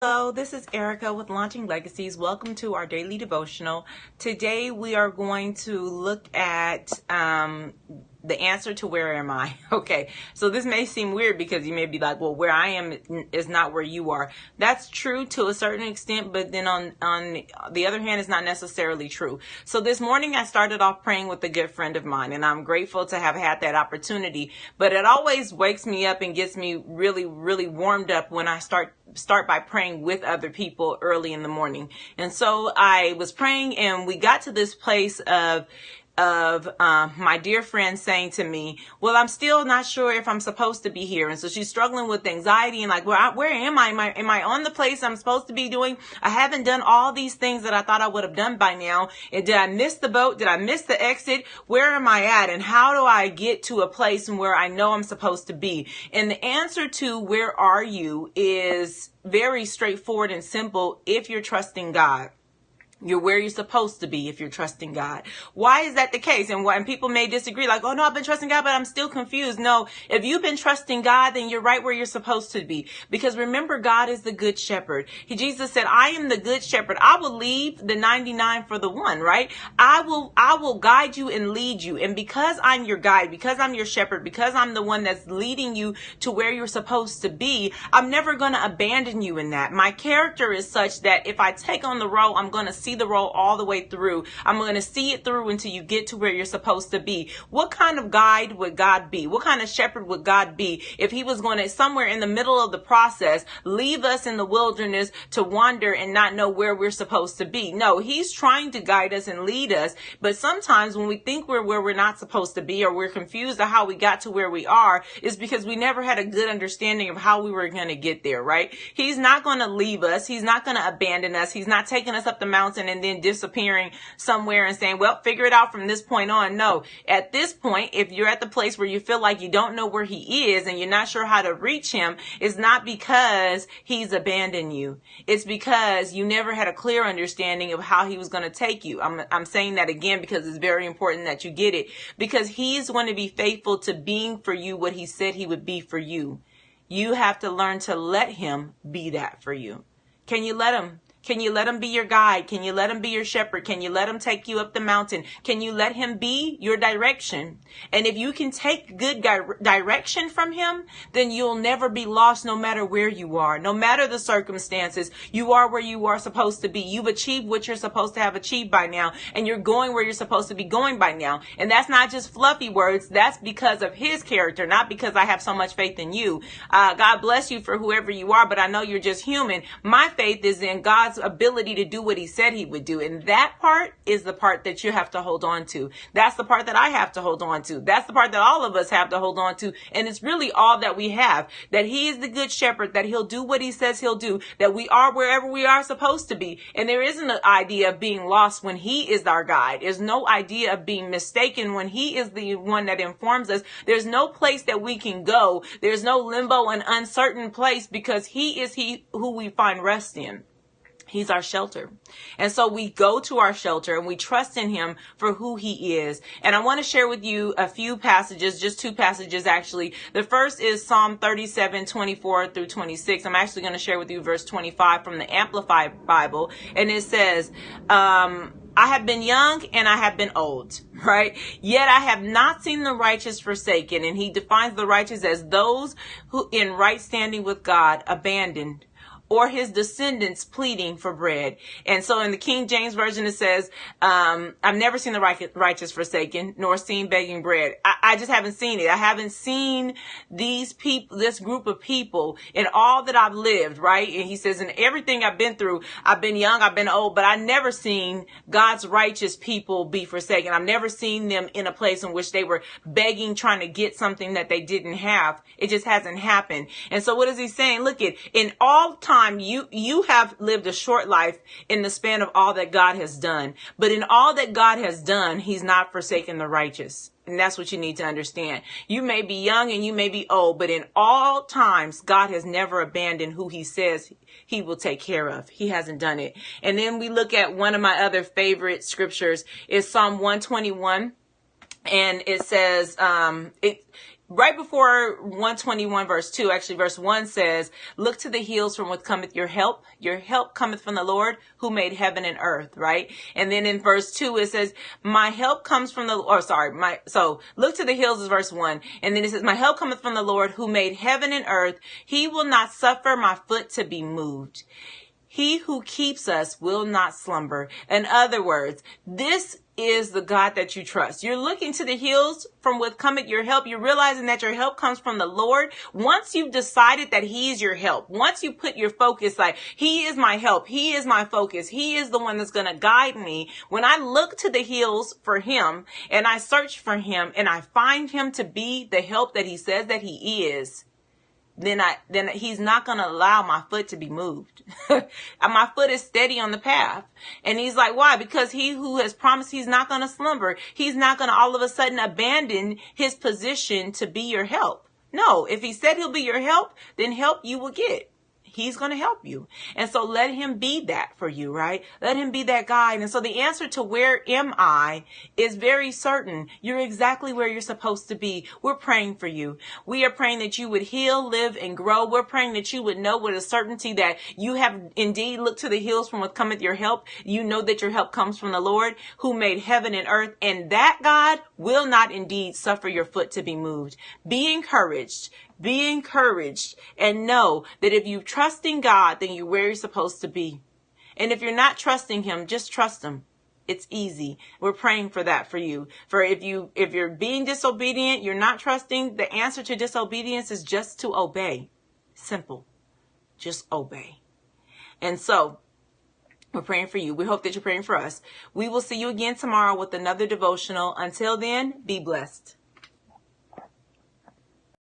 Hello, this is Erica with Launching Legacies. Welcome to our daily devotional. Today we are going to look at the answer to where am I? Okay, so this may seem weird because you may be like, well, where I am is not where you are. That's true to a certain extent, but then on the other hand, it's not necessarily true. So this morning I started off praying with a good friend of mine, and I'm grateful to have had that opportunity. But it always wakes me up and gets me really, really warmed up when I start by praying with other people early in the morning. And so I was praying, and we got to this place of my dear friend saying to me, well, I'm still not sure if I'm supposed to be here. And so she's struggling with anxiety and like, where am I? Am I on the place I'm supposed to be doing? I haven't done all these things that I thought I would have done by now. And did I miss the boat? Did I miss the exit? Where am I at? And how do I get to a place where I know I'm supposed to be? And the answer to where are you is very straightforward and simple if you're trusting God. You're where you're supposed to be if you're trusting God. Why is that the case? And people may disagree, like, oh no, I've been trusting God, but I'm still confused. No, if you've been trusting God, then you're right where you're supposed to be. Because remember, God is the good shepherd. Jesus said, I am the good shepherd. I will leave the 99 for the one, right? I will guide you and lead you. And because I'm your guide, because I'm your shepherd, because I'm the one that's leading you to where you're supposed to be, I'm never going to abandon you in that. My character is such that if I take on the role, I'm going to see the role all the way through. I'm going to see it through until you get to where you're supposed to be. What kind of guide would God be? What kind of shepherd would God be if he was going to, somewhere in the middle of the process, leave us in the wilderness to wander and not know where we're supposed to be? No, he's trying to guide us and lead us. But sometimes when we think we're where we're not supposed to be, or we're confused of how we got to where we are, is because we never had a good understanding of how we were going to get there, right? He's not going to leave us. He's not going to abandon us. He's not taking us up the mountain and then disappearing somewhere and saying, well, figure it out from this point on. No, at this point, if you're at the place where you feel like you don't know where he is and you're not sure how to reach him, it's not because he's abandoned you. It's because you never had a clear understanding of how he was going to take you. I'm saying that again because it's very important that you get it, because he's going to be faithful to being for you what he said he would be for you. You have to learn to let him be that for you. Can you let him? Can you let him be your guide? Can you let him be your shepherd? Can you let him take you up the mountain? Can you let him be your direction? And if you can take good direction from him, then you'll never be lost no matter where you are. No matter the circumstances, you are where you are supposed to be. You've achieved what you're supposed to have achieved by now, and you're going where you're supposed to be going by now. And that's not just fluffy words. That's because of his character, not because I have so much faith in you. God bless you for whoever you are, but I know you're just human. My faith is in God's ability to do what he said he would do. And that part is the part that you have to hold on to. That's the part that I have to hold on to. That's the part that all of us have to hold on to. And it's really all that we have, that he is the good shepherd, that he'll do what he says he'll do, that we are wherever we are supposed to be. And there isn't an idea of being lost when he is our guide. There's no idea of being mistaken when he is the one that informs us. There's no place that we can go. There's no limbo and uncertain place, because he is who we find rest in. He's our shelter. And so we go to our shelter and we trust in him for who he is. And I want to share with you a few passages, just two passages actually. The first is Psalm 37:24 through 26. I'm actually going to share with you verse 25 from the Amplified Bible. And it says, I have been young and I have been old, right? Yet I have not seen the righteous forsaken. And he defines the righteous as those who in right standing with God abandoned, or his descendants pleading for bread. And so in the King James Version, it says, I've never seen the righteous forsaken, nor seen begging bread. I just haven't seen it. I haven't seen these people, this group of people in all that I've lived, right? And he says, in everything I've been through, I've been young, I've been old, but I've never seen God's righteous people be forsaken. I've never seen them in a place in which they were begging, trying to get something that they didn't have. It just hasn't happened. And so what is he saying? Look, in all time, you have lived a short life in the span of all that God has done. But in all that God has done, he's not forsaken the righteous. And that's what you need to understand. You may be young and you may be old, but in all times, God has never abandoned who he says he will take care of. He hasn't done it. And then we look at one of my other favorite scriptures is Psalm 121. And it says, right before 121 verse 2, actually verse 1 says, look to the hills from which cometh your help. Your help cometh from the Lord who made heaven and earth, right? And then in verse 2 it says, my help comes from so look to the hills is verse 1. And then it says, my help cometh from the Lord who made heaven and earth. He will not suffer my foot to be moved. He who keeps us will not slumber. In other words, this is the God that you trust. You're looking to the hills from which cometh your help. You're realizing that your help comes from the Lord. Once you've decided that he is your help, once you put your focus like, he is my help, he is my focus, he is the one that's going to guide me. When I look to the hills for him and I search for him and I find him to be the help that he says that he is, then he's not going to allow my foot to be moved. My foot is steady on the path. And he's like, why? Because he who has promised he's not going to slumber. He's not going to all of a sudden abandon his position to be your help. No, if he said he'll be your help, then help you will get. He's going to help you. And so let him be that for you, right? Let him be that guide. And so the answer to where am I is very certain. You're exactly where you're supposed to be. We're praying for you. We are praying that you would heal, live, and grow. We're praying that you would know with a certainty that you have indeed looked to the hills from which cometh your help. You know that your help comes from the Lord who made heaven and earth. And that God will not indeed suffer your foot to be moved. Be encouraged. Be encouraged and know that if you trust in God, then you're where you're supposed to be. And if you're not trusting him, just trust him. It's easy. We're praying for that for you. For if you're being disobedient, you're not trusting, the answer to disobedience is just to obey. Simple. Just obey. And so we're praying for you. We hope that you're praying for us. We will see you again tomorrow with another devotional. Until then, be blessed.